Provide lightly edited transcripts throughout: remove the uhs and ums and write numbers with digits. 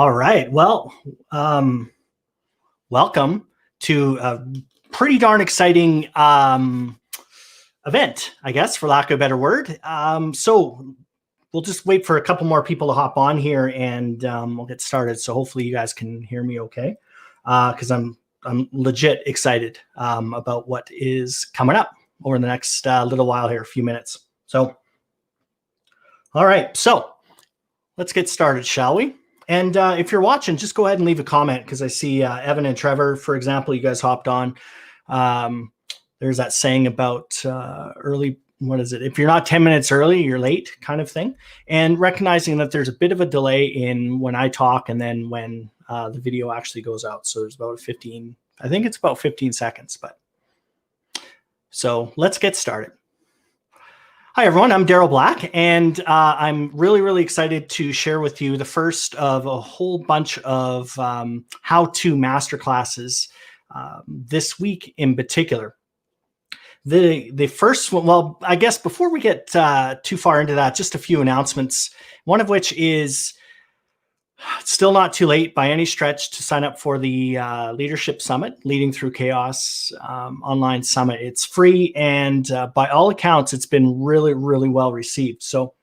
All right. Well, welcome to a pretty darn exciting event, I guess, for lack of a better word. So we'll just wait for a couple more people to hop on here, and we'll get started. So hopefully you guys can hear me okay, because I'm legit excited about what is coming up over the next little while here, a few minutes. So, all right. So let's get started, shall we? And if you're watching, just go ahead and leave a comment, because I see Evan and Trevor, for example, you guys hopped on. There's that saying about early, what is it? If you're not 10 minutes early, you're late, kind of thing. And recognizing that there's a bit of a delay in when I talk and then when the video actually goes out. So there's about 15, I think it's about 15 seconds. But so let's get started. Hi, everyone. I'm Daryl Black, and I'm really excited to share with you the first of a whole bunch of how-to masterclasses this week in particular. The first one, well, I guess before we get too far into that, just a few announcements, one of which is it's still not too late by any stretch to sign up for the Leadership Summit, Leading Through Chaos online summit. It's free, and by all accounts, it's been really well received. So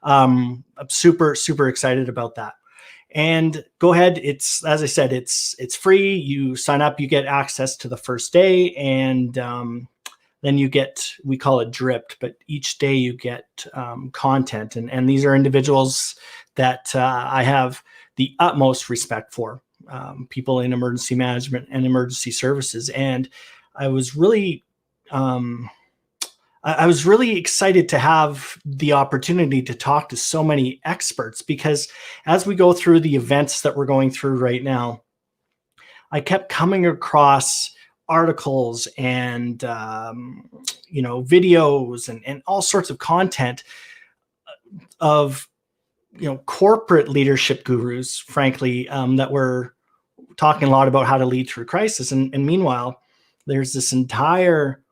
I'm super excited about that. And go ahead. It's, as I said, it's free. You sign up, you get access to the first day, and then you get, we call it dripped, but each day you get content. And these are individuals that I have the utmost respect for, people in emergency management and emergency services. And I was really excited to have the opportunity to talk to so many experts, because as we go through the events that we're going through right now, I kept coming across articles and videos and all sorts of content of corporate leadership gurus, frankly, that were talking a lot about how to lead through crisis. And meanwhile, there's this entire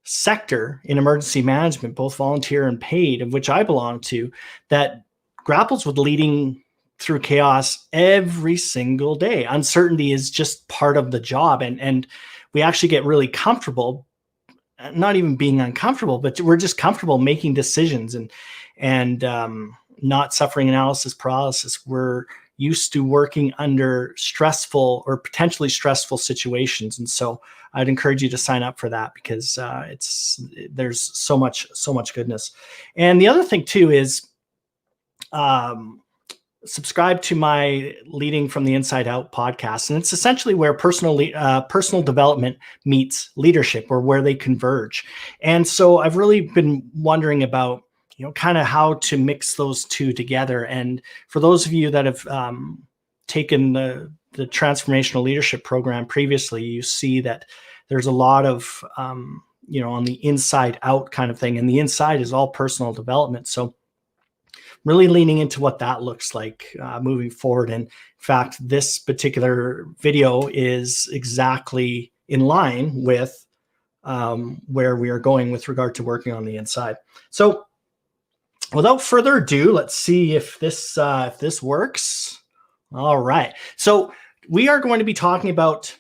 sector in emergency management, both volunteer and paid, of which I belong to, that grapples with leading through chaos every single day. Uncertainty is just part of the job. And we actually get really comfortable, not even being uncomfortable, but we're just comfortable making decisions and not suffering analysis paralysis. We're used to working under stressful or potentially stressful situations. And so I'd encourage you to sign up for that, because there's so much goodness. And the other thing too is subscribe to my Leading from the Inside Out podcast. And it's essentially where personal development meets leadership, or where they converge. And so I've really been wondering about, kind of how to mix those two together. And for those of you that have taken the transformational leadership program previously, you see that there's a lot of, on the inside out kind of thing. And the inside is all personal development. So really leaning into what that looks like moving forward. And in fact, this particular video is exactly in line with where we are going with regard to working on the inside. So without further ado, let's see if this works. All right. So we are going to be talking about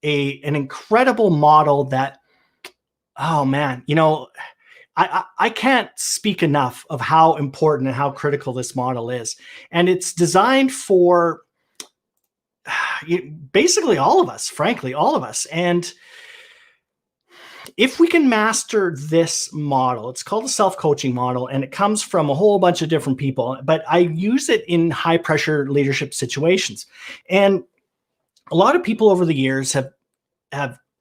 an incredible model that, oh man, I can't speak enough of how important and how critical this model is. And it's designed for basically all of us, frankly, all of us. And if we can master this model, it's called the self-coaching model, and it comes from a whole bunch of different people, but I use it in high pressure leadership situations. And a lot of people over the years have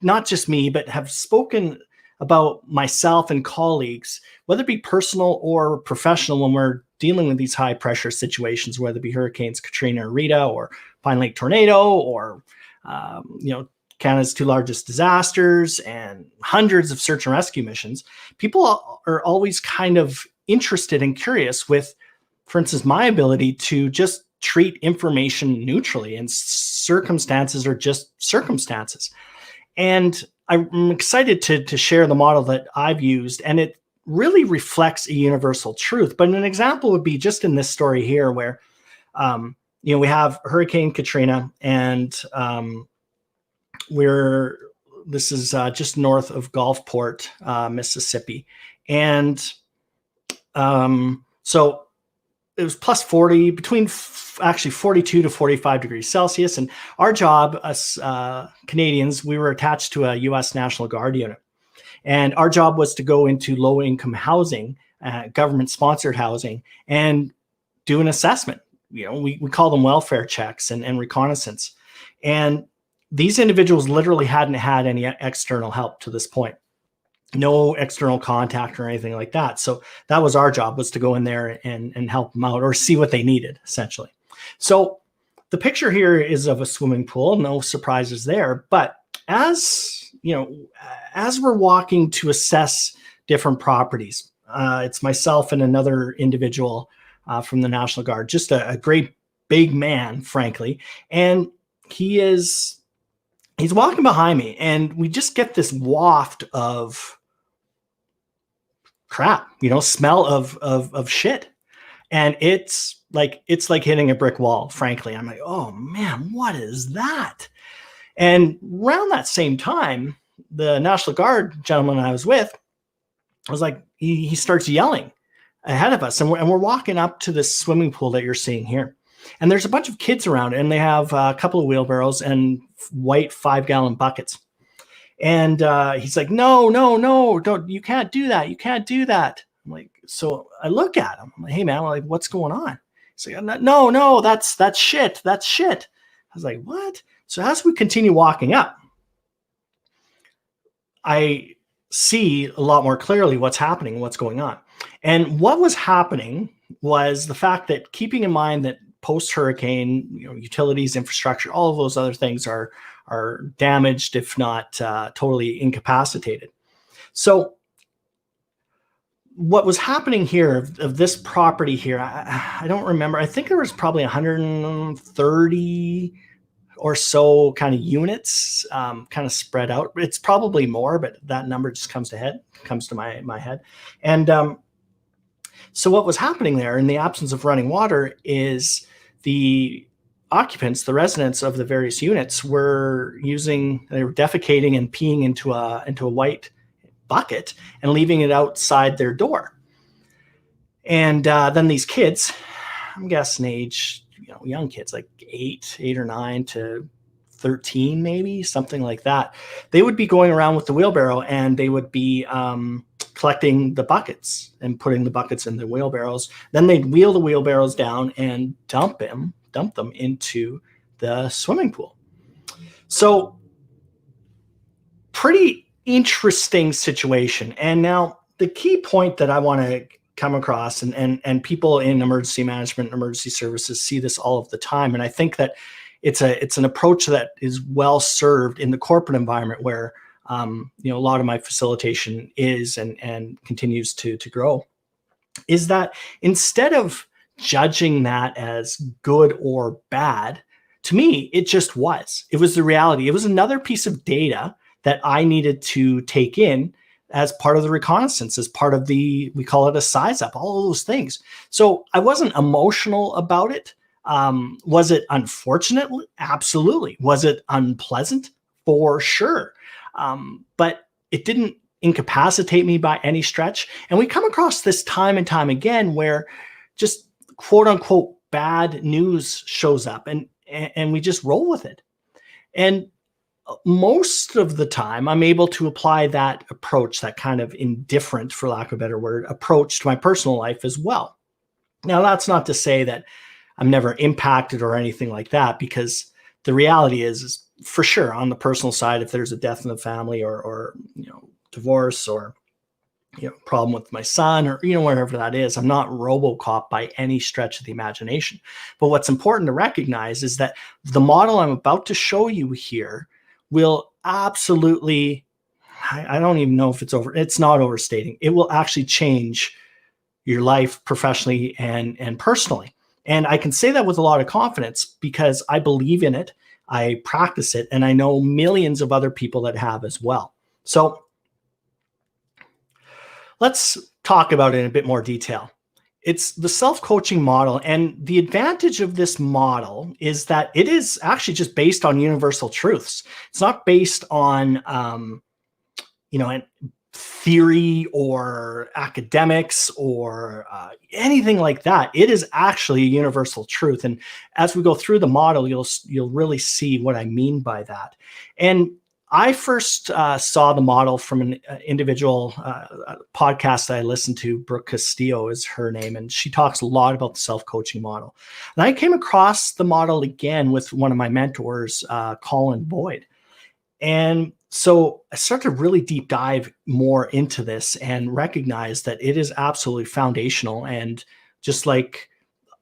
not just me, but have spoken about myself and colleagues, whether it be personal or professional, when we're dealing with these high pressure situations, whether it be hurricanes Katrina or Rita, or Pine Lake tornado, or Canada's two largest disasters and hundreds of search and rescue missions. People are always kind of interested and curious with, for instance, my ability to just treat information neutrally, and circumstances are just circumstances. And I'm excited to share the model that I've used, and it really reflects a universal truth. But an example would be just in this story here, where we have Hurricane Katrina, and this is just north of Gulfport, Mississippi. And so it was plus 40, between actually 42 to 45 degrees Celsius. And our job, us Canadians, we were attached to a U.S. National Guard unit. And our job was to go into low-income housing, government-sponsored housing, and do an assessment. We call them welfare checks and reconnaissance. And these individuals literally hadn't had any external help to this point. No external contact or anything like that. So that was our job, was to go in there and help them out, or see what they needed, essentially. So the picture here is of a swimming pool. No surprises there. But as we're walking to assess different properties, it's myself and another individual from the National Guard, just a great big man, frankly. And he's walking behind me, and we just get this waft of crap, smell of shit. And it's like hitting a brick wall, frankly. I'm like, oh man, what is that? And around that same time, the National Guard gentleman I was with was like, he starts yelling ahead of us. And we're walking up to this swimming pool that you're seeing here. And there's a bunch of kids around, and they have a couple of wheelbarrows and white 5-gallon buckets. And he's like, no, don't, you can't do that. You can't do that. I'm like, so I look at him. I'm like, hey man, I'm like, what's going on? He's like, no, that's shit. That's shit. I was like, what? So as we continue walking up, I see a lot more clearly what's happening, what's going on. And what was happening was the fact that, keeping in mind that post-hurricane, utilities, infrastructure, all of those other things are damaged, if not totally incapacitated. So what was happening here of this property here, I don't remember. I think there was probably 130 or so kind of units kind of spread out. It's probably more, but that number just comes to my head. And so what was happening there, in the absence of running water, is the occupants, the residents of the various units, were defecating and peeing into a white bucket and leaving it outside their door. And then these kids, I'm guessing age, young kids, like 8 or 9 to 13, maybe something like that, they would be going around with the wheelbarrow, and they would be collecting the buckets and putting the buckets in the wheelbarrows. Then they'd wheel the wheelbarrows down and dump them into the swimming pool. So pretty interesting situation. And now the key point that I want to come across, and people in emergency management and emergency services see this all of the time. And I think that it's an approach that is well served in the corporate environment, where a lot of my facilitation is and continues to grow, is that instead of judging that as good or bad, to me, it was the reality. It was another piece of data that I needed to take in as part of the reconnaissance, as part of we call it a size up, all of those things. So I wasn't emotional about it. Was it unfortunate? Absolutely. Was it unpleasant? For sure. But it didn't incapacitate me by any stretch. And we come across this time and time again, where just quote unquote bad news shows up, and we just roll with it. And most of the time, I'm able to apply that approach, that kind of indifferent, for lack of a better word, approach to my personal life as well. Now, that's not to say that I'm never impacted or anything like that, because the reality is for sure, on the personal side, if there's a death in the family, or divorce, or problem with my son, or wherever that is, I'm not RoboCop by any stretch of the imagination. But what's important to recognize is that the model I'm about to show you here will absolutely, I don't even know if it's not overstating. It will actually change your life professionally and personally. And I can say that with a lot of confidence, because I believe in it, I practice it, and I know millions of other people that have as well. So let's talk about it in a bit more detail. It's the self-coaching model. And the advantage of this model is that it is actually just based on universal truths. It's not based on, theory or academics or anything like that. It is actually a universal truth. And as we go through the model, you'll really see what I mean by that. And I first saw the model from an individual podcast that I listened to. Brooke Castillo is her name, and she talks a lot about the self-coaching model. And I came across the model again with one of my mentors, Colin Boyd. And so I started to really deep dive more into this and recognize that it is absolutely foundational. And just like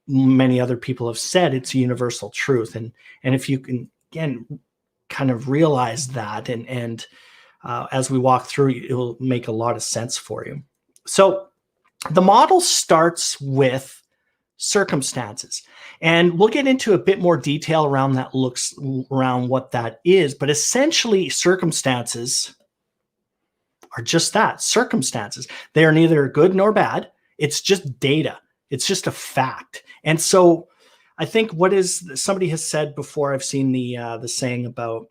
many other people have said, it's a universal truth. And if you can, again, kind of realize that, and as we walk through, it will make a lot of sense for you. So the model starts with circumstances, and we'll get into a bit more detail around what that is. But essentially, circumstances are just that, circumstances. They are neither good nor bad. It's just data. It's just a fact. And so I think somebody has said before, I've seen the saying about,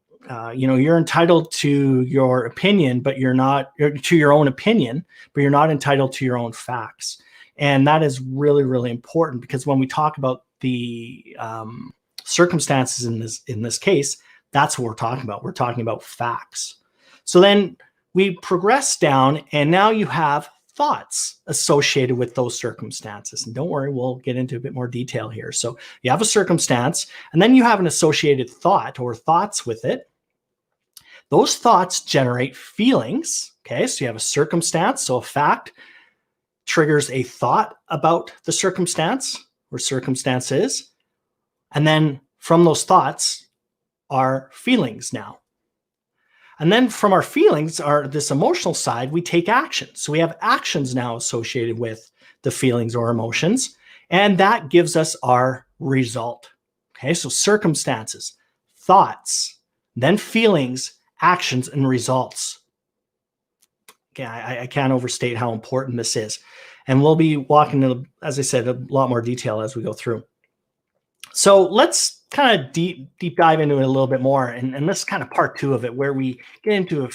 you're entitled to your opinion, but you're not to your own opinion, but you're not entitled to your own facts. And that is really, really important, because when we talk about the circumstances in this case, that's what we're talking about. We're talking about facts. So then we progress down, and now you have thoughts associated with those circumstances. And don't worry, we'll get into a bit more detail here. So you have a circumstance, and then you have an associated thought or thoughts with it. Those thoughts generate feelings. Okay, so you have a circumstance, so a fact triggers a thought about the circumstance or circumstance is. And then from those thoughts are feelings now. And then from our feelings, this emotional side, we take action. So we have actions now associated with the feelings or emotions, and that gives us our result. Okay, so circumstances, thoughts, then feelings, actions, and results. Okay, I can't overstate how important this is. And we'll be walking into, as I said, a lot more detail as we go through. So let's kind of deep dive into it a little bit more. And this is kind of part 2 of it, where we get into a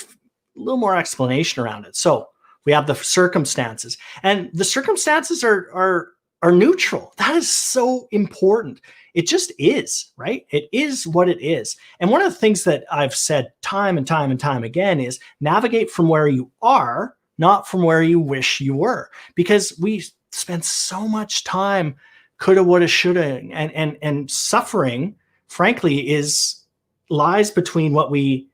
little more explanation around it. So we have the circumstances, and the circumstances are neutral. That is so important. It just is, right? It is what it is. And one of the things that I've said time and time and time again is navigate from where you are, not from where you wish you were, because we spend so much time coulda, woulda, shoulda, and suffering, frankly, lies between what we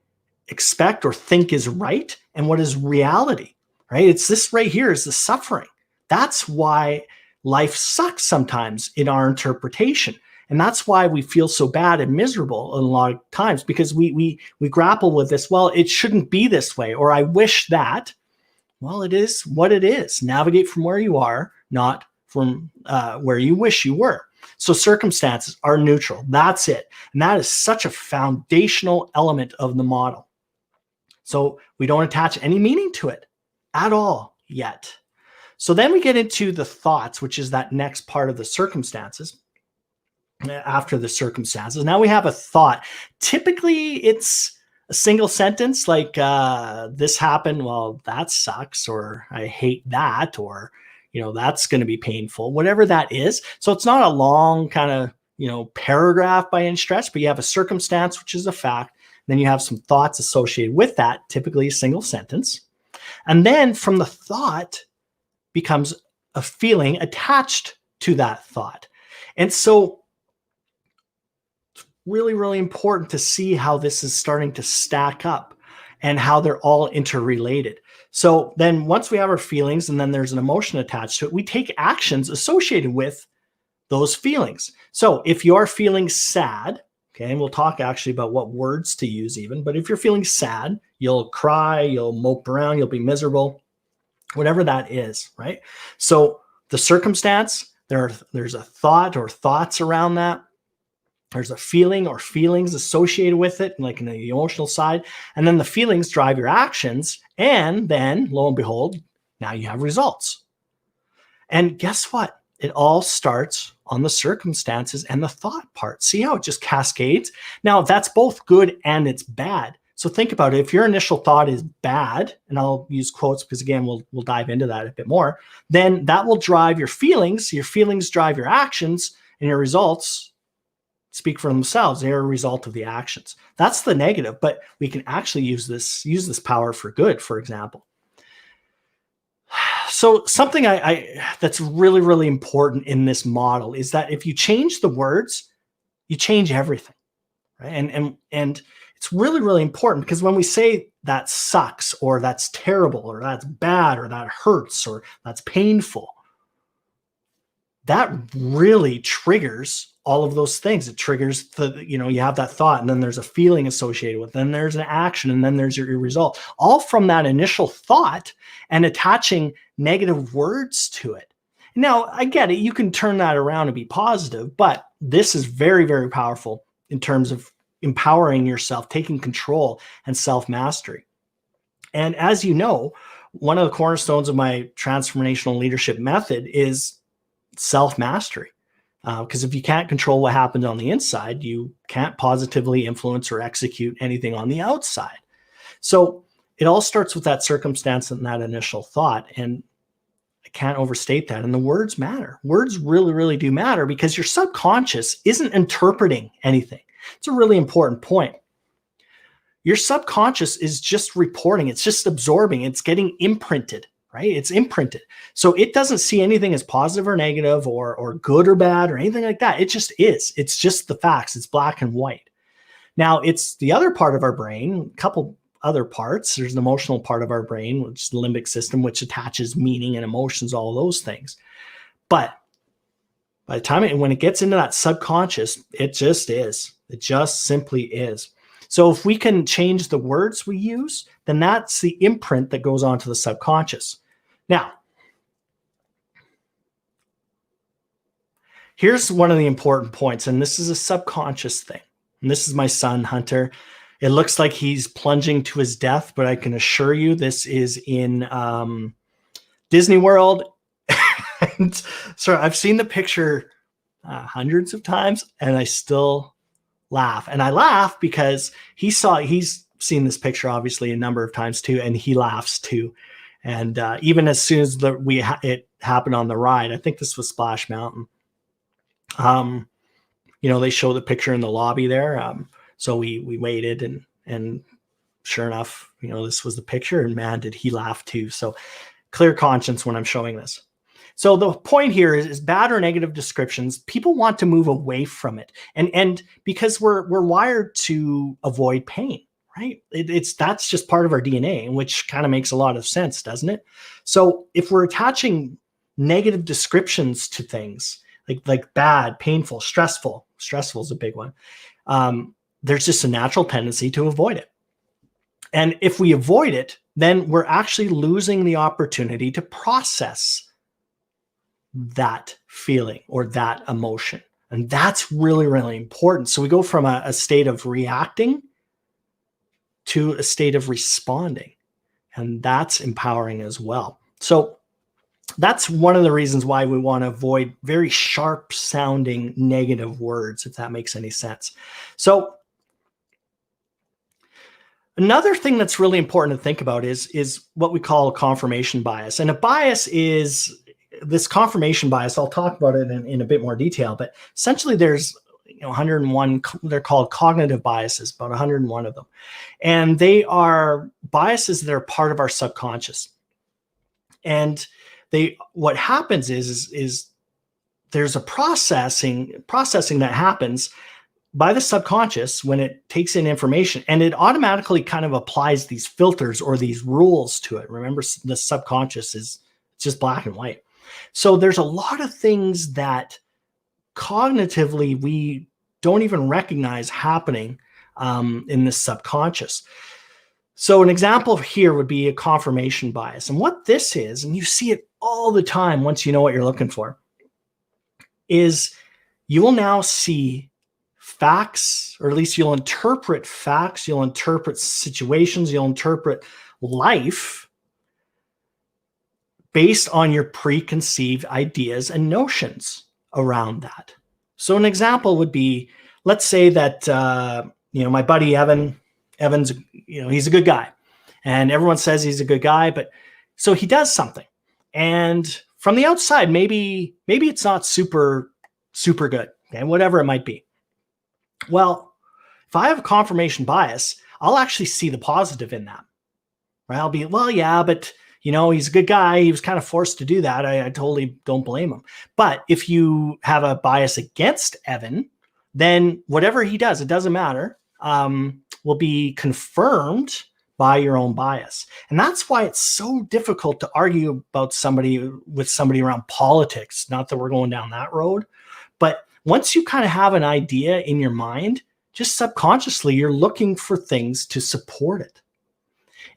expect or think is right and what is reality, right? It's this right here is the suffering. That's why life sucks sometimes in our interpretation. And that's why we feel so bad and miserable a lot of times, because we grapple with this. Well, it shouldn't be this way, or I wish that. Well, it is what it is. Navigate from where you are, not from where you wish you were. So circumstances are neutral. That's it. And that is such a foundational element of the model. So we don't attach any meaning to it at all yet. So then we get into the thoughts, which is that next part of the circumstances. After the circumstances, now we have a thought. Typically, it's a single sentence like, this happened, well, that sucks, or I hate that, or, that's going to be painful, whatever that is. So it's not a long kind of, paragraph by any stretch, but you have a circumstance, which is a fact. Then you have some thoughts associated with that, typically a single sentence. And then from the thought becomes a feeling attached to that thought. And so really, really important to see how this is starting to stack up and how they're all interrelated. So then once we have our feelings and then there's an emotion attached to it, we take actions associated with those feelings. So if you're feeling sad, okay, and we'll talk actually about what words to use even, but if you're feeling sad, you'll cry, you'll mope around, you'll be miserable, whatever that is, right? So the circumstance, there's a thought or thoughts around that. There's a feeling or feelings associated with it, like in the emotional side. And then the feelings drive your actions. And then, lo and behold, now you have results. And guess what? it all starts on the circumstances and the thought part. See how it just cascades? Now, that's both good and it's bad. So think about it. If your initial thought is bad, and I'll use quotes because, again, we'll dive into that a bit more, then that will drive your feelings. Your feelings drive your actions, and your results speak for themselves. They're a result of the actions. That's the negative, but we can actually use this power for good, for example. So something that's really, really important in this model is that if you change the words, you change everything, right? And it's really, really important, because when we say that sucks, or that's terrible, or that's bad, or that hurts, or that's painful, that really triggers all of those things. It triggers you have that thought, and then there's a feeling associated with it, then there's an action, and then there's your result, all from that initial thought and attaching negative words to it. Now, I get it. You can turn that around and be positive, but this is very, very powerful in terms of empowering yourself, taking control, and self-mastery. And as you know, one of the cornerstones of my transformational leadership method is self-mastery. Because if you can't control what happens on the inside, you can't positively influence or execute anything on the outside. So it all starts with that circumstance and that initial thought. And I can't overstate that. And the words matter. Words really, really do matter, because your subconscious isn't interpreting anything. It's a really important point. Your subconscious is just reporting. It's just absorbing. It's getting imprinted, right? It's imprinted. So it doesn't see anything as positive or negative or good or bad or anything like that. It just is. It's just the facts. It's black and white. Now, it's the other part of our brain, a couple other parts. There's an emotional part of our brain, which is the limbic system, which attaches meaning and emotions, all those things. But by the time when it gets into that subconscious, it just is. It just simply is. So if we can change the words we use, then that's the imprint that goes onto the subconscious. Now, here's one of the important points, and this is a subconscious thing. And this is my son, Hunter. It looks like he's plunging to his death, but I can assure you this is in Disney World. And so I've seen the picture hundreds of times, and I still laugh. And I laugh because he's seen this picture obviously a number of times too, and he laughs too. And even as soon as it happened on the ride, I think this was Splash Mountain. They show the picture in the lobby there. So we waited, and sure enough, this was the picture, and man, did he laugh too. So clear conscience when I'm showing this. So the point here is bad or negative descriptions, people want to move away from it. And because we're wired to avoid pain, right? That's just part of our DNA, which kind of makes a lot of sense, doesn't it? So if we're attaching negative descriptions to things like bad, painful, stressful is a big one. There's just a natural tendency to avoid it. And if we avoid it, then we're actually losing the opportunity to process that feeling or that emotion. And that's really, really important. So we go from a state of reacting to a state of responding. And that's empowering as well. So that's one of the reasons why we want to avoid very sharp sounding negative words, if that makes any sense. So another thing that's really important to think about is what we call a confirmation bias. And a bias is this confirmation bias. I'll talk about it in a bit more detail, but essentially there's 101, they're called cognitive biases, about 101 of them. And they are biases that are part of our subconscious. And what happens is there's a processing that happens by the subconscious when it takes in information, and it automatically kind of applies these filters or these rules to it. Remember, the subconscious is just black and white. So there's a lot of things that cognitively we don't even recognize happening in this subconscious. So an example here would be a confirmation bias. And what this is, and you see it all the time once you know what you're looking for, is you will now see facts, or at least you'll interpret facts, you'll interpret situations, you'll interpret life based on your preconceived ideas and notions around that. So an example would be, let's say that, my buddy Evan's, he's a good guy and everyone says he's a good guy, but so he does something. And from the outside, maybe it's not super, super good, okay, whatever it might be. Well, if I have a confirmation bias, I'll actually see the positive in that. Right? I'll be, well, yeah, but he's a good guy. He was kind of forced to do that. I totally don't blame him. But if you have a bias against Evan, then whatever he does, it doesn't matter, will be confirmed by your own bias. And that's why it's so difficult to argue about with somebody around politics. Not that we're going down that road, but once you kind of have an idea in your mind, just subconsciously, you're looking for things to support it.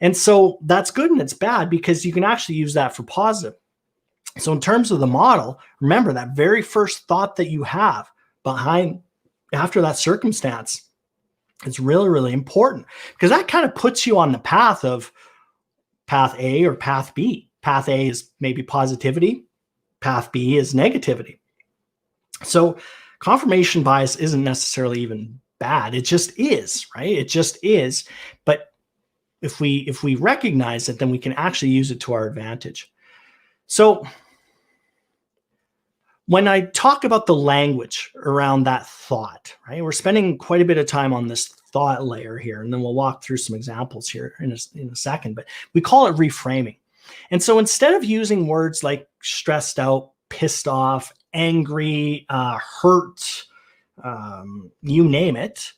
And so that's good and it's bad because you can actually use that for positive. So in terms of the model, remember that very first thought that you have after that circumstance is really, really important because that kind of puts you on the path of path A or path B. Path A is maybe positivity. Path B is negativity. So confirmation bias isn't necessarily even bad. It just is, right? It just is. But if we recognize it, then we can actually use it to our advantage. So when I talk about the language around that thought, right, we're spending quite a bit of time on this thought layer here, and then we'll walk through some examples here in a second, but we call it reframing. And so instead of using words like stressed out, pissed off, angry, hurt, you name it,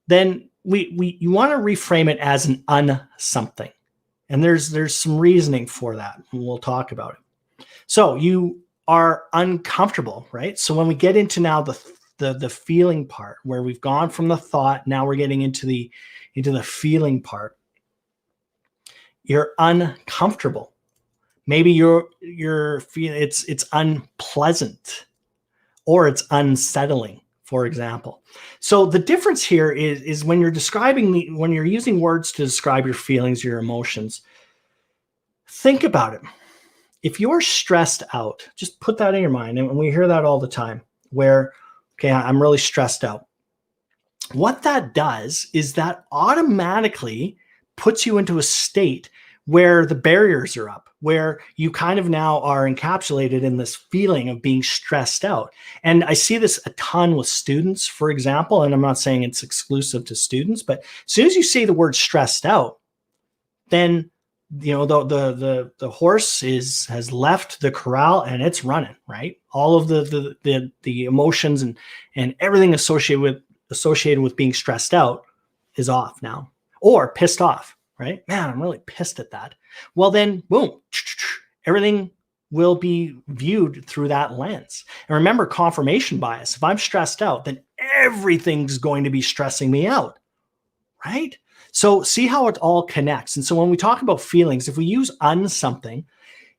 then you want to reframe it as an something. And there's some reasoning for that, and we'll talk about it. So you are uncomfortable, right? So when we get into now the feeling part, where we've gone from the thought, now we're getting into the feeling part. You're uncomfortable. Maybe you're feeling it's unpleasant, or it's unsettling, for example. So the difference here is when you're when you're using words to describe your feelings, your emotions, think about it. If you're stressed out, just put that in your mind. And we hear that all the time where, okay, I'm really stressed out. What that does is that automatically puts you into a state where the barriers are up, where you kind of now are encapsulated in this feeling of being stressed out. And I see this a ton with students, for example, and I'm not saying it's exclusive to students, but as soon as you say the word stressed out, then the horse has left the corral and it's running, right? All of the emotions and everything associated with being stressed out is off now, or pissed off, right? Man, I'm really pissed at that. Well, then boom, everything will be viewed through that lens. And remember, confirmation bias. If I'm stressed out, then everything's going to be stressing me out, right? So see how it all connects. And so when we talk about feelings, if we use something,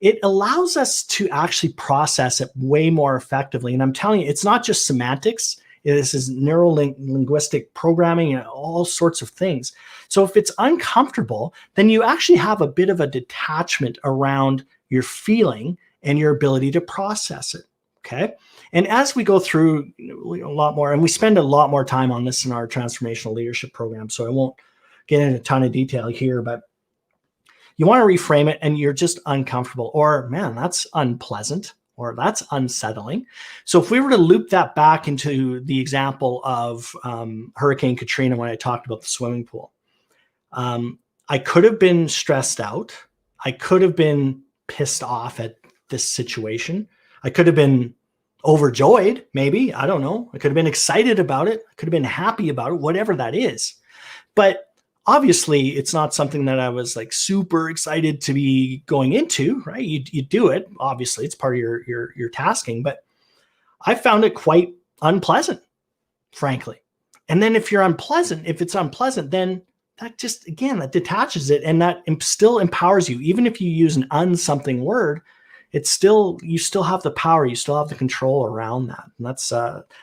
it allows us to actually process it way more effectively. And I'm telling you, it's not just semantics. This is neuro-linguistic programming and all sorts of things. So if it's uncomfortable, then you actually have a bit of a detachment around your feeling and your ability to process it, okay? And as we go through a lot more, and we spend a lot more time on this in our transformational leadership program, so I won't get into a ton of detail here, but you want to reframe it and you're just uncomfortable, or man, that's unpleasant, or that's unsettling. So if we were to loop that back into the example of Hurricane Katrina, when I talked about the swimming pool, I could have been stressed out. I could have been pissed off at this situation. I could have been overjoyed, maybe, I don't know. I could have been excited about it. I could have been happy about it, whatever that is. But obviously, it's not something that I was like super excited to be going into, right? You do it, obviously, it's part of your tasking, but I found it quite unpleasant, frankly. And then if it's unpleasant, then that just, again, that detaches it, and that still empowers you. Even if you use an something word, you still have the power, you still have the control around that. And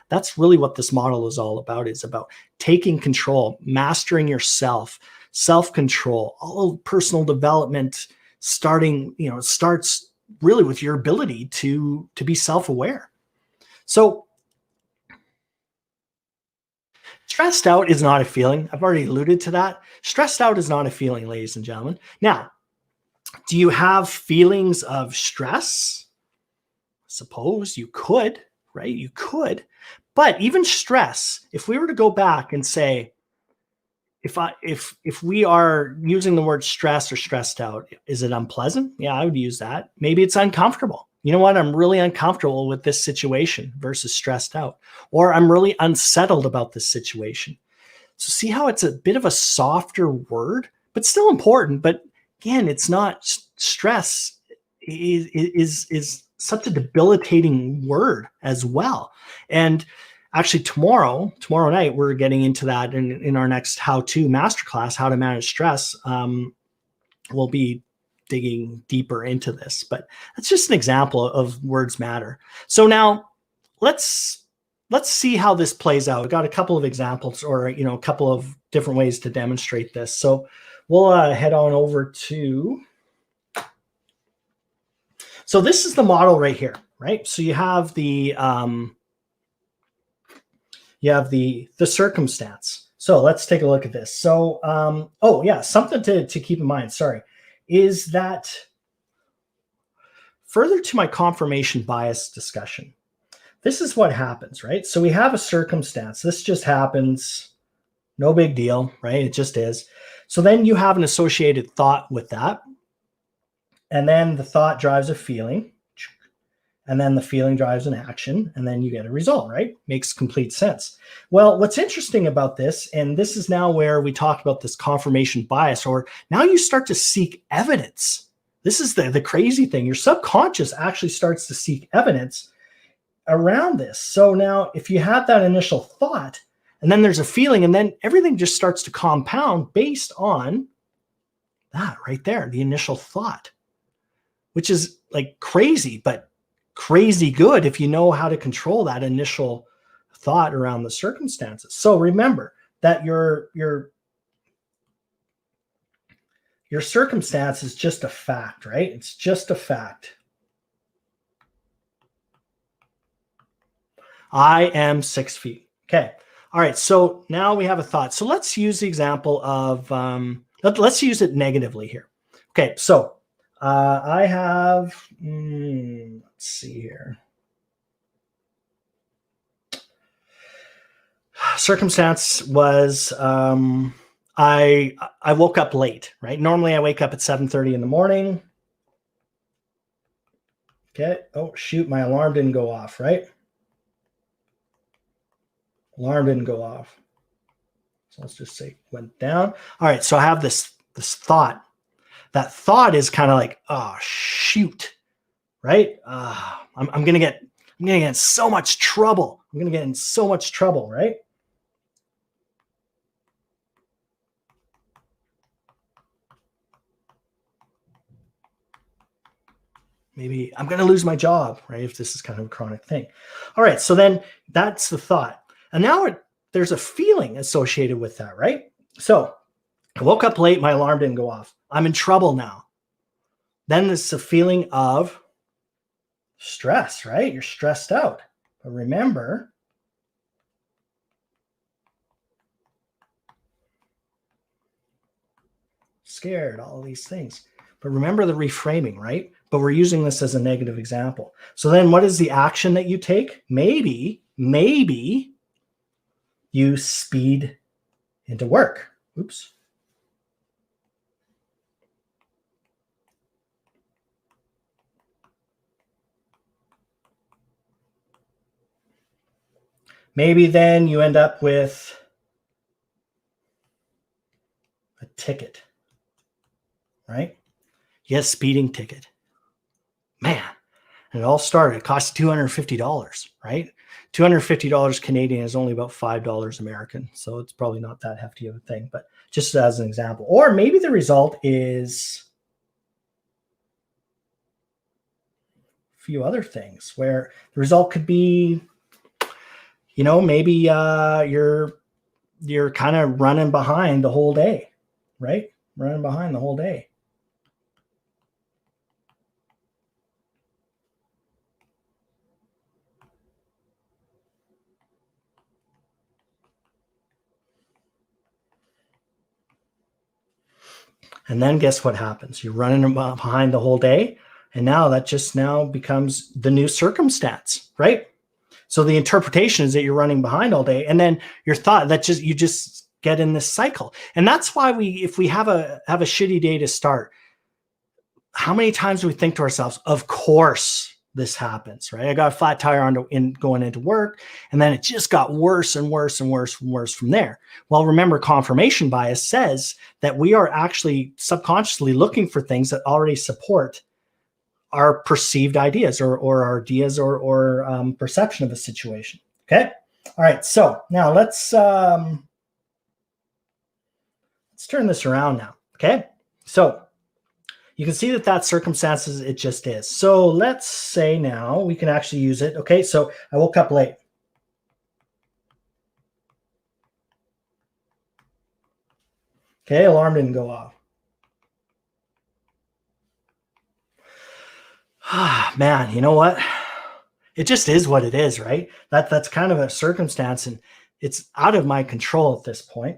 that's really what this model is all about. It's about taking control, mastering yourself, self-control, all personal development starts really with your ability to be self-aware. So stressed out is not a feeling. I've already alluded to that. Stressed out is not a feeling, ladies and gentlemen. Now, do you have feelings of stress? Suppose you could, right? You could. But even stress, if we were to go back and say, if we are using the word stress or stressed out, is it unpleasant? Yeah, I would use that. Maybe it's uncomfortable. You know what? I'm really uncomfortable with this situation versus stressed out. Or I'm really unsettled about this situation. So see how it's a bit of a softer word, but still important. But again, it's not stress is such a debilitating word as well. And actually tomorrow night, we're getting into that in our next how-to masterclass, how to manage stress. We'll be digging deeper into this, but that's just an example of words matter. So now let's see how this plays out. We've got a couple of examples, or a couple of different ways to demonstrate this. So we'll head on over to. So this is the model right here, right? So you have the circumstance. So let's take a look at this. So oh yeah, something to keep in mind. Sorry, is that further to my confirmation bias discussion. This is what happens, right? So we have a circumstance. This just happens. No big deal, right? It just is. So then you have an associated thought with that. And then the thought drives a feeling. And then the feeling drives an action. And then you get a result, right? Makes complete sense. Well, what's interesting about this, and this is now where we talk about this confirmation bias, or now you start to seek evidence. This is the crazy thing. Your subconscious actually starts to seek evidence around this. So now if you have that initial thought, and then there's a feeling, and then everything just starts to compound based on that right there, the initial thought, which is like crazy, but crazy good if you know how to control that initial thought around the circumstances. So remember that your circumstance is just a fact, right? It's just a fact. I am 6 feet. Okay. All right. So now we have a thought. So let's use the example of, let's use it negatively here. Okay. So I have, let's see here. Circumstance was, I woke up late, right? Normally I wake up at 7:30 in the morning. Okay. Oh, shoot. My alarm didn't go off, right? Alarm didn't go off. So let's just say went down. All right. So I have this thought. That thought is kind of like, oh, shoot, right? I'm going to get in so much trouble. I'm going to get in so much trouble, right? Maybe I'm going to lose my job, right? If this is kind of a chronic thing. All right. So then that's the thought. And now there's a feeling associated with that, right? So I woke up late. My alarm didn't go off. I'm in trouble now. Then there's a feeling of stress, right? You're stressed out. But remember, scared, all of these things. But remember the reframing, right? But we're using this as a negative example. So then what is the action that you take? Maybe you speed into work. Oops. Maybe then you end up with a ticket, right? You get a speeding ticket. Man, and it all started, it cost $250, right? $250 Canadian is only about $5 American. So it's probably not that hefty of a thing, but just as an example. Or maybe the result is a few other things where the result could be, maybe you're kind of running behind the whole day, right? Running behind the whole day. And then guess what happens? You're running behind the whole day. And now that just now becomes the new circumstance, right? So the interpretation is that you're running behind all day. And then your thought that you just get in this cycle. And that's why if we have a shitty day to start, how many times do we think to ourselves, of course this happens, right? I got a flat tire going into work, and then it just got worse and worse and worse and worse from there. Well, remember, confirmation bias says that we are actually subconsciously looking for things that already support our perceived ideas or our ideas or perception of a situation. Okay. All right. So now let's turn this around now. Okay. So you can see that circumstances, it just is. So let's say now we can actually use it. Okay. So I woke up late. Okay. Alarm didn't go off. Man, you know what? It just is what it is, right? That's kind of a circumstance, and it's out of my control at this point.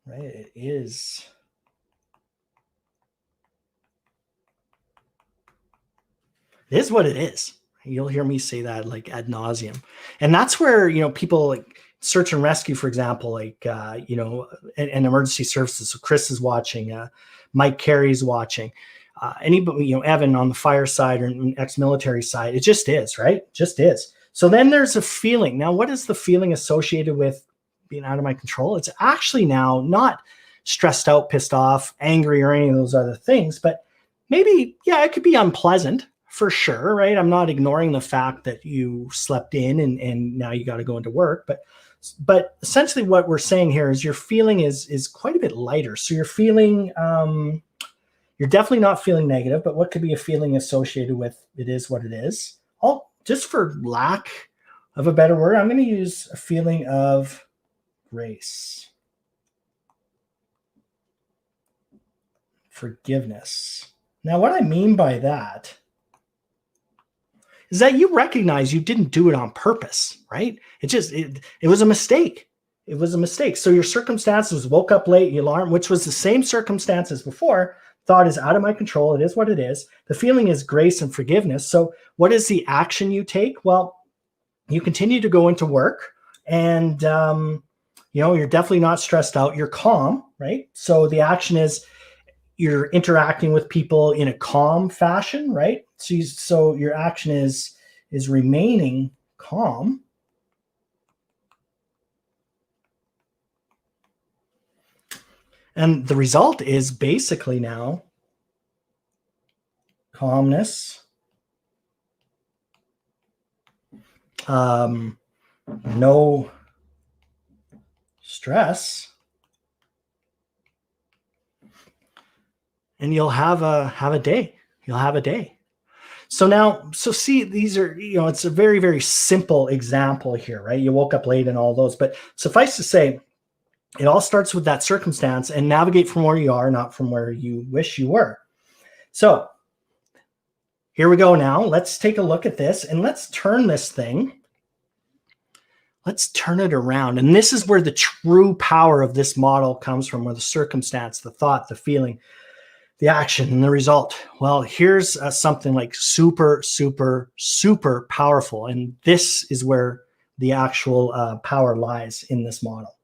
Right? It is. It is what it is. You'll hear me say that like ad nauseum. And that's where, people like search and rescue, for example, like, and emergency services. So Chris is watching, Mike Carey's watching, anybody, Evan on the fire side or ex-military side. It just is, right? It just is. So then there's a feeling. Now, what is the feeling associated with being out of my control? It's actually now not stressed out, pissed off, angry, or any of those other things, but maybe, it could be unpleasant. For sure, right? I'm not ignoring the fact that you slept in and now you got to go into work, but essentially what we're saying here is your feeling is quite a bit lighter. So you're feeling, you're definitely not feeling negative, but what could be a feeling associated with it is what it is? Just for lack of a better word, I'm going to use a feeling of grace, forgiveness. Now, what I mean by that is that you recognize you didn't do it on purpose, right? It was a mistake. It was a mistake. So your circumstances, woke up late, the alarm, which was the same circumstances before, thought is out of my control. It is what it is. The feeling is grace and forgiveness. So what is the action you take? Well, you continue to go into work and, you're definitely not stressed out. You're calm, right? So the action is you're interacting with people in a calm fashion, right? So your action is remaining calm. And the result is basically now calmness, no stress, and you'll have a day. You'll have a day. So see, these are, it's a very, very simple example here, right? You woke up late and all those, but suffice to say, it all starts with that circumstance and navigate from where you are, not from where you wish you were. So here we go now. Let's take a look at this and let's turn this thing. Let's turn it around. And this is where the true power of this model comes from, where the circumstance, the thought, the feeling, the action, and the result. Well, here's something like super, super, super powerful. And this is where the actual power lies in this model.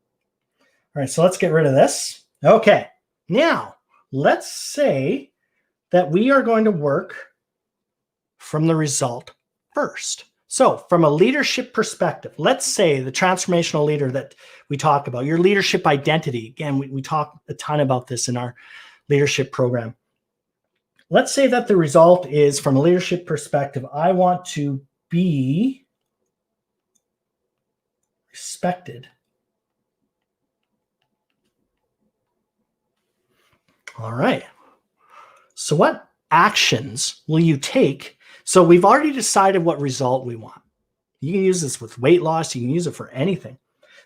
All right, so let's get rid of this. Okay, now let's say that we are going to work from the result first. So from a leadership perspective, let's say the transformational leader that we talk about, your leadership identity. Again, we talk a ton about this in our leadership program. Let's say that the result is, from a leadership perspective, I want to be respected. All right. So what actions will you take? So we've already decided what result we want. You can use this with weight loss. You can use it for anything.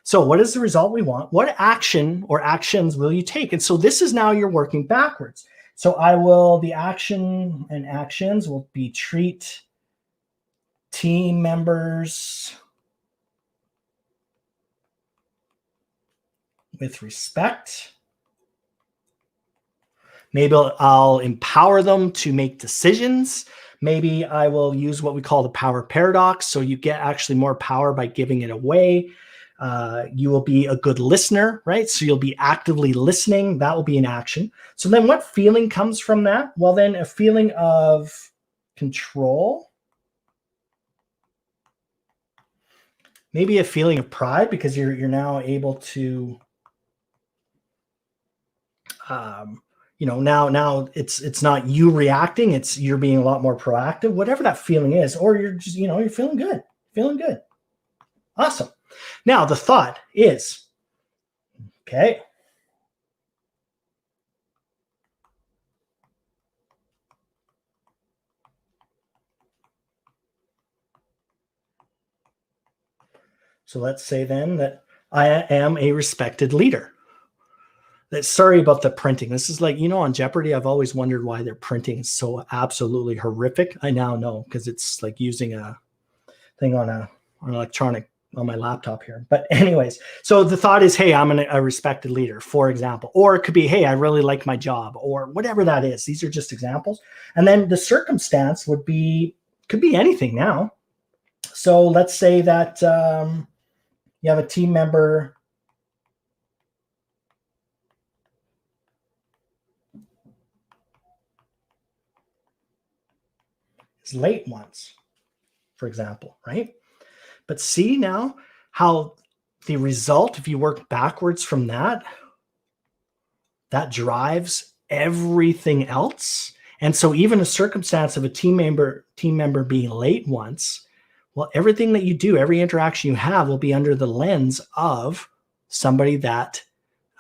So what is the result we want? What action or actions will you take? And so this is now you're working backwards. So the action and actions will be treat team members with respect. Maybe I'll empower them to make decisions. Maybe I will use what we call the power paradox. So you get actually more power by giving it away. You will be a good listener, right? So you'll be actively listening. That will be an action. So then what feeling comes from that? Well, then a feeling of control. Maybe a feeling of pride because you're now able to, now it's not you reacting, it's you're being a lot more proactive, whatever that feeling is, or you're just, you're feeling good. Awesome. Now the thought is, okay, so let's say then that I am a respected leader. Sorry about the printing. This is like, on Jeopardy, I've always wondered why their printing is so absolutely horrific. I now know, because it's like using a thing on an electronic on my laptop here. But anyways, so the thought is, hey, I'm a respected leader, for example. Or it could be, hey, I really like my job, or whatever that is. These are just examples. And then the circumstance could be anything now. So let's say that you have a team member is late once, for example, right? But see now how the result, if you work backwards from that drives everything else. And so even a circumstance of a team member being late once, well, everything that you do, every interaction you have will be under the lens of somebody that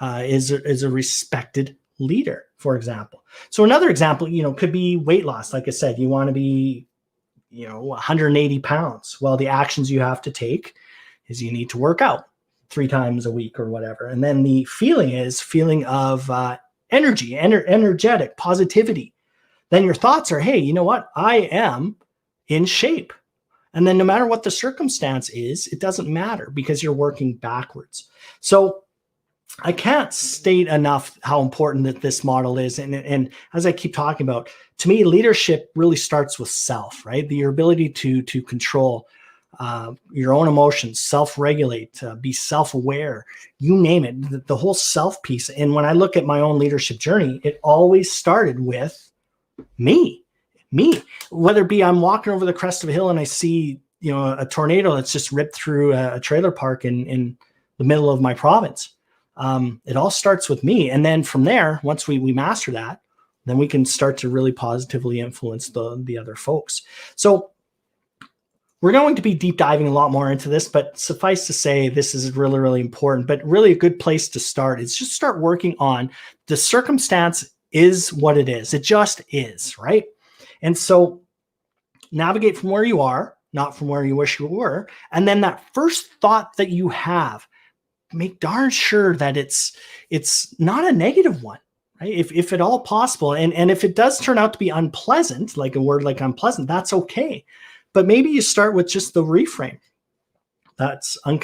is a respected leader, for example. So another example, could be weight loss. Like I said, you want to be, 180 pounds. Well, the actions you have to take is you need to work out 3 times a week or whatever. And then the feeling is feeling of energy, energetic, positivity. Then your thoughts are, hey, you know what? I am in shape. And then no matter what the circumstance is, it doesn't matter because you're working backwards. So I can't state enough how important that this model is. And as I keep talking about, to me, leadership really starts with self, right? Your ability to control your own emotions, self-regulate, be self-aware, you name it, the whole self piece. And when I look at my own leadership journey, it always started with me, whether it be I'm walking over the crest of a hill and I see, a tornado that's just ripped through a trailer park in the middle of my province. It all starts with me. And then from there, once we master that, then we can start to really positively influence the other folks. So we're going to be deep diving a lot more into this, but suffice to say, this is really, really important, but really a good place to start is just start working on the circumstance is what it is. It just is, right? And so navigate from where you are, not from where you wish you were. And then that first thought that you have, make darn sure that it's not a negative one, right? If at all possible. And if it does turn out to be unpleasant, like a word like unpleasant, that's okay. But maybe you start with just the reframe. That's I'm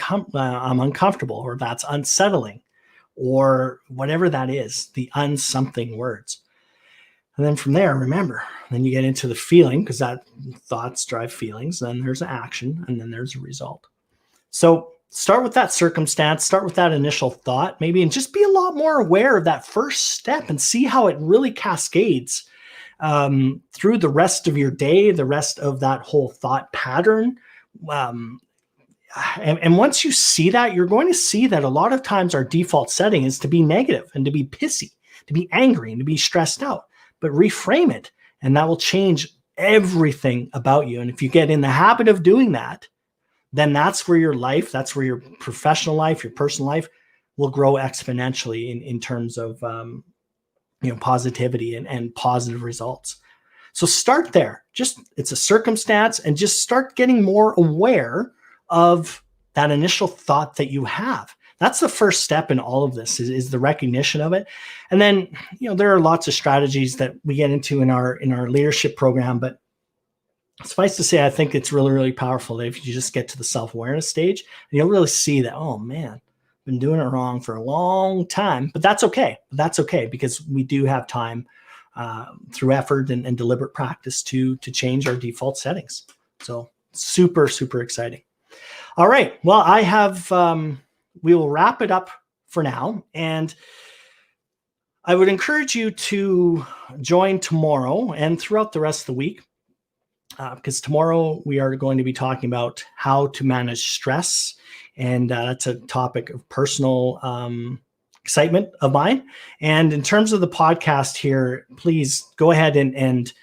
uncomfortable, or that's unsettling, or whatever that is, the unsomething words. And then from there, remember, then you get into the feeling, because that thoughts drive feelings. Then there's an action, and then there's a result. So start with that circumstance, start with that initial thought, maybe, and just be a lot more aware of that first step and see how it really cascades through the rest of your day, the rest of that whole thought pattern. And once you see that, you're going to see that a lot of times our default setting is to be negative and to be pissy, to be angry and to be stressed out. But reframe it, and that will change everything about you. And if you get in the habit of doing that, then that's where your life, that's where your professional life, your personal life will grow exponentially in terms of positivity and positive results. So start there. It's a circumstance, and just start getting more aware of that initial thought that you have. That's the first step in all of this is the recognition of it. And then, there are lots of strategies that we get into in our leadership program, but suffice to say, I think it's really, really powerful that if you just get to the self-awareness stage, and you'll really see that, oh man, I've been doing it wrong for a long time, but that's okay. That's okay, because we do have time through effort and deliberate practice to change our default settings. So super, super exciting. All right. Well, I have, we will wrap it up for now. And I would encourage you to join tomorrow and throughout the rest of the week, because tomorrow we are going to be talking about how to manage stress. And that's a topic of personal excitement of mine. And in terms of the podcast here, please go ahead and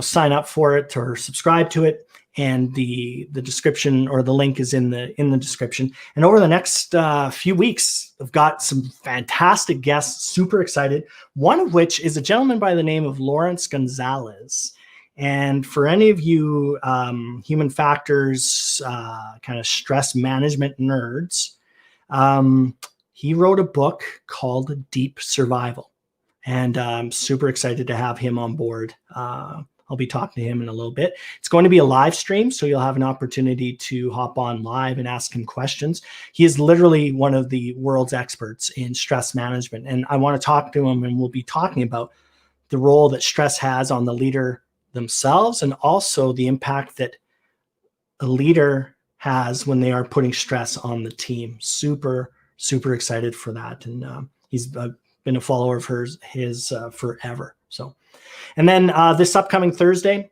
sign up for it or subscribe to it. And the description or the link is in the description. And over the next few weeks, I've got some fantastic guests, super excited. One of which is a gentleman by the name of Lawrence Gonzalez. And for any of you human factors, kind of stress management nerds, he wrote a book called Deep Survival. And I'm super excited to have him on board. I'll be talking to him in a little bit. It's going to be a live stream, so you'll have an opportunity to hop on live and ask him questions. He is literally one of the world's experts in stress management. And I want to talk to him, and we'll be talking about the role that stress has on the leader themselves, and also the impact that a leader has when they are putting stress on the team. Super, super excited for that. And he's been a follower of his forever. So, and then this upcoming Thursday,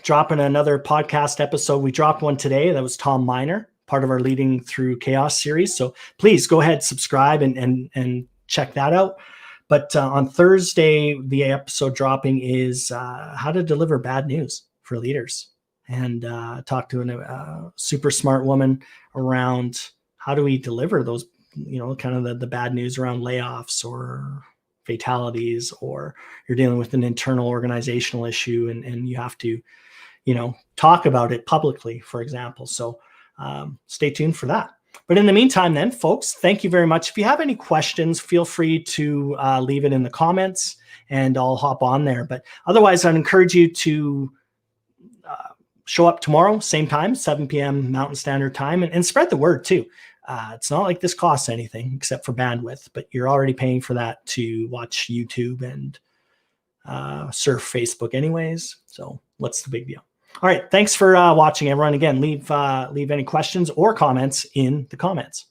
dropping another podcast episode. We dropped one today. That was Tom Miner, part of our Leading Through Chaos series. So please go ahead, subscribe and check that out. But on Thursday, the episode dropping is how to deliver bad news for leaders, and talk to a super smart woman around how do we deliver those, kind of the bad news around layoffs or fatalities, or you're dealing with an internal organizational issue and you have to, talk about it publicly, for example. So stay tuned for that. But in the meantime, then, folks, thank you very much. If you have any questions, feel free to leave it in the comments and I'll hop on there. But otherwise, I'd encourage you to show up tomorrow, same time, 7 p.m. Mountain Standard Time, and spread the word too. It's not like this costs anything except for bandwidth, but you're already paying for that to watch YouTube and surf Facebook anyways. So what's the big deal? All right. Thanks for watching, everyone. Again, leave any questions or comments in the comments.